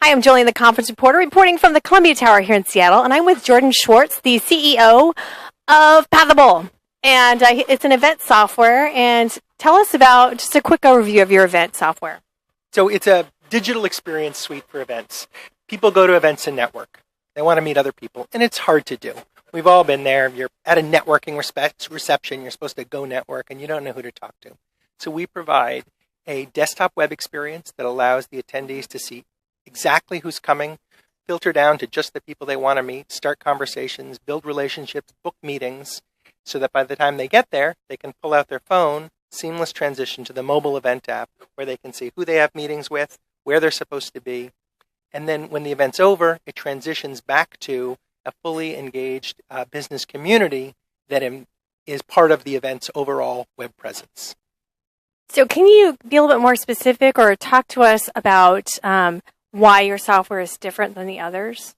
Hi, I'm Jolene, the conference reporter, reporting from the Columbia Tower here in Seattle, and I'm with Jordan Schwartz, the CEO of Pathable. And it's an event software, and tell us about just a quick overview of your event software. So it's a digital experience suite for events. People go to events and network. They want to meet other people, and it's hard to do. We've all been there. You're at a networking reception. You're supposed to go network, and you don't know who to talk to. So we provide a desktop web experience that allows the attendees to see exactly who's coming, filter down to just the people they want to meet, start conversations, build relationships, book meetings, so that by the time they get there, they can pull out their phone, seamless transition to the mobile event app where they can see who they have meetings with, where they're supposed to be. And then when the event's over, it transitions back to a fully engaged business community that is part of the event's overall web presence. So can you be a little bit more specific or talk to us about why your software is different than the others?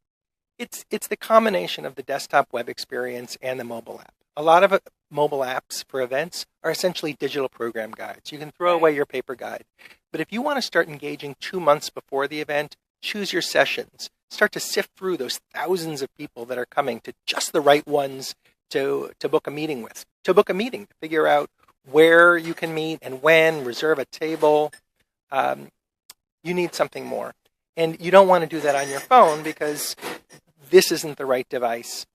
It's the combination of the desktop web experience and the mobile app. A lot of mobile apps for events are essentially digital program guides. You can throw away your paper guide. But if you want to start engaging 2 months before the event, choose your sessions. Start to sift through those thousands of people that are coming to just the right ones to book a meeting with. To book a meeting, to figure out where you can meet and when, reserve a table. You need something more. And you don't want to do that on your phone because this isn't the right device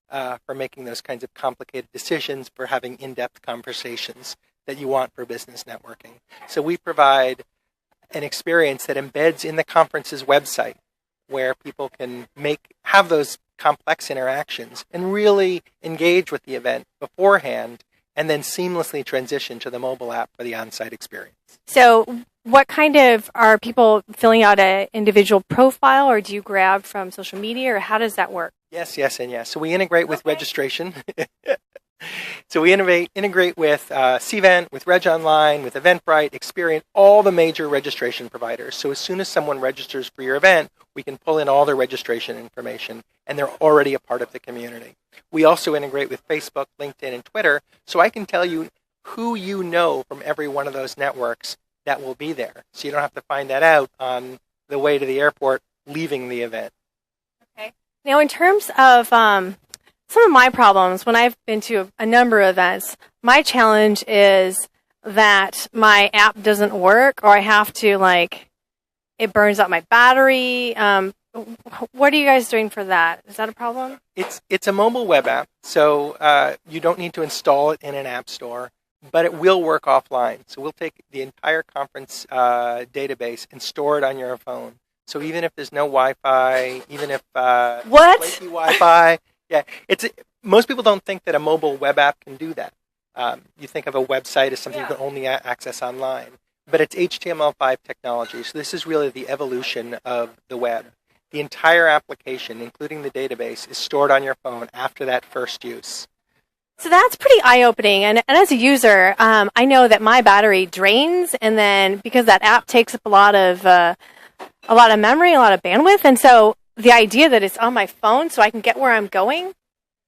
for making those kinds of complicated decisions, for having in-depth conversations that you want for business networking. So we provide an experience that embeds in the conference's website where people can have those complex interactions and really engage with the event beforehand and then seamlessly transition to the mobile app for the on-site experience. So what kind of, are people filling out an individual profile, or do you grab from social media, or how does that work? Yes, and yes. So we integrate with registration. So we integrate with Cvent, with Reg Online, with Eventbrite, Experian, all the major registration providers. So as soon as someone registers for your event, we can pull in all their registration information, and they're already a part of the community. We also integrate with Facebook, LinkedIn, and Twitter, so I can tell you who you know from every one of those networks that will be there. So you don't have to find that out on the way to the airport leaving the event. Okay. Now, in terms of some of my problems, when I've been to a number of events, my challenge is that my app doesn't work, or I have to, it burns out my battery. What are you guys doing for that? Is that a problem? It's a mobile web app, so you don't need to install it in an app store, but it will work offline. So we'll take the entire conference database and store it on your phone. So even if there's no Wi-Fi, even if flaky Wi-Fi, most people don't think that a mobile web app can do that. You think of a website as something you can only access online, but it's HTML5 technology. So this is really the evolution of the web. The entire application, including the database, is stored on your phone after that first use. So that's pretty eye-opening. And as a user, I know that my battery drains, and then because that app takes up a lot of memory, a lot of bandwidth, and so the idea that it's on my phone so I can get where I'm going,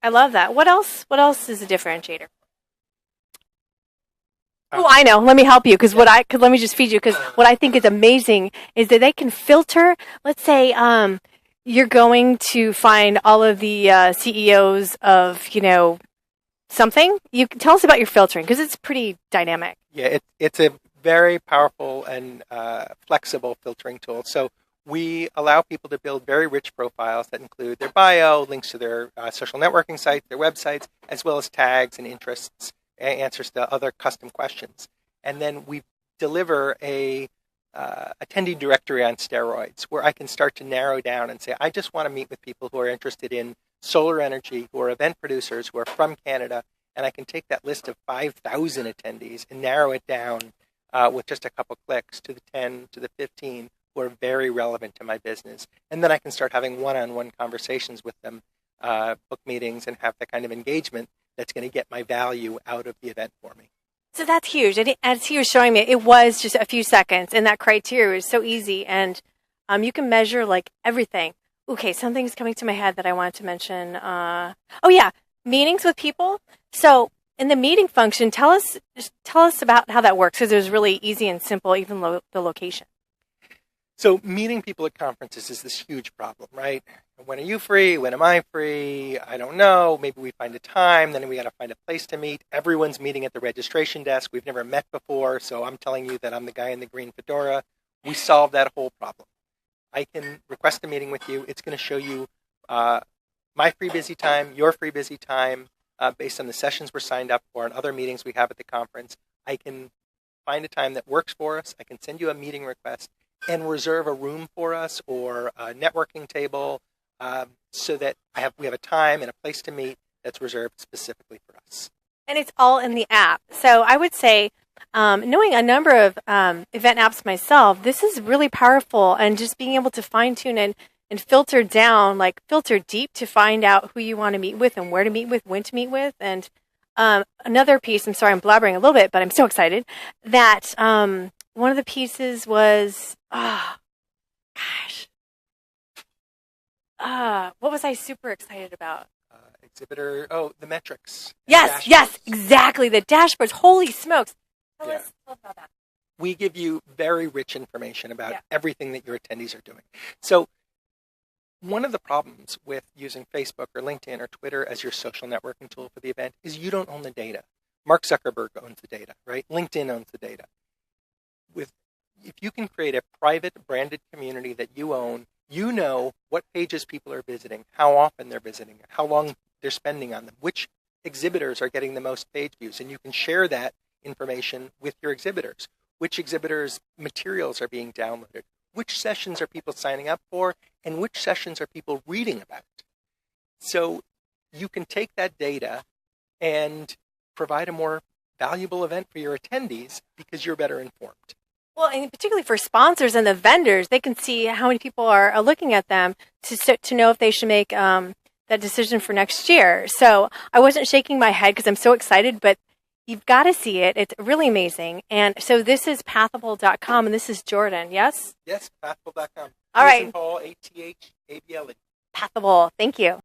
I love that. What else is a differentiator? Oh, I know. Let me help you, because let me just feed you, because what I think is amazing is that they can filter. Let's say you're going to find all of the CEOs of something. You can tell us about your filtering, because it's pretty dynamic. Yeah, it's a very powerful and flexible filtering tool. So we allow people to build very rich profiles that include their bio, links to their social networking sites, their websites, as well as tags and interests, answers to other custom questions. And then we deliver a attendee directory on steroids, where I can start to narrow down and say, I just want to meet with people who are interested in solar energy, who are event producers, who are from Canada, and I can take that list of 5,000 attendees and narrow it down with just a couple clicks to the 10, to the 15, who are very relevant to my business. And then I can start having one-on-one conversations with them, book meetings, and have the kind of engagement that's going to get my value out of the event for me. So that's huge. And as he was showing me, it was just a few seconds, and that criteria was so easy. And you can measure everything. Okay, something's coming to my head that I wanted to mention. Meetings with people. So in the meeting function, tell us about how that works, because it was really easy and simple, even the location. So meeting people at conferences is this huge problem, right? When are you free? When am I free? I don't know. Maybe we find a time. Then we got to find a place to meet. Everyone's meeting at the registration desk. We've never met before, so I'm telling you that I'm the guy in the green fedora. We solved that whole problem. I can request a meeting with you. It's going to show you my free busy time, your free busy time, based on the sessions we're signed up for and other meetings we have at the conference. I can find a time that works for us. I can send you a meeting request and reserve a room for us or a networking table so that we have a time and a place to meet that's reserved specifically for us. And it's all in the app. So I would say, knowing a number of event apps myself, this is really powerful, and just being able to fine-tune and filter down, like filter deep to find out who you want to meet with and where to meet with, when to meet with. And another piece, I'm sorry, I'm blabbering a little bit, but I'm so excited that one of the pieces was, what was I super excited about? The metrics. Yes, exactly. The dashboards. Holy smokes. Tell us about that. We give you very rich information about everything that your attendees are doing. So one of the problems with using Facebook or LinkedIn or Twitter as your social networking tool for the event is you don't own the data. Mark Zuckerberg owns the data, right? LinkedIn owns the data. If you can create a private branded community that you own, you know what pages people are visiting, how often they're visiting, how long they're spending on them, which exhibitors are getting the most page views, and you can share that information with your exhibitors. Which exhibitors' materials are being downloaded, which sessions are people signing up for, and which sessions are people reading about. So you can take that data and provide a more valuable event for your attendees because you're better informed. Well, and particularly for sponsors and the vendors, they can see how many people are looking at them to know if they should make that decision for next year. So I wasn't shaking my head because I'm so excited, but you've got to see it. It's really amazing. And so this is Pathable.com, and this is Jordan, yes? Yes, Pathable.com. All right. Paul, ATHABLE. Pathable. Thank you.